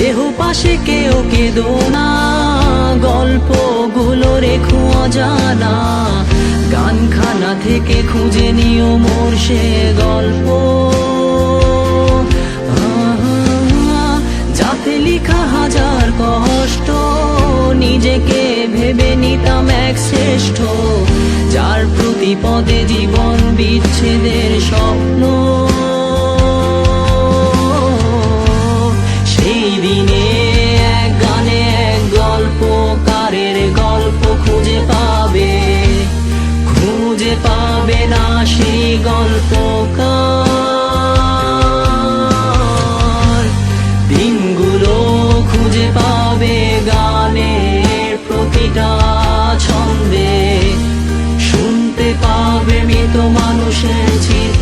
দেহ পাশে কেউ কেঁদো না, গল্পগুলো রেখো অজানা, গানখানা থেকে খুঁজে নিও মোর সে গল্প। যাতে লিখা হাজার কষ্ট, নিজেকে ভেবে নিতাম এক শ্রেষ্ঠ, যার প্রতি পদে জীবন বিচ্ছেদের স্বপ্ন। সেই দিনে এক গানে এক গল্পকারের গল্প খুঁজে পাবে না সেই গল্পকার। দিনগুলো খুঁজে পাবে গানের প্রতিটা ছন্দে, শুনতে পাবে মৃত মানুষের চিৎকার।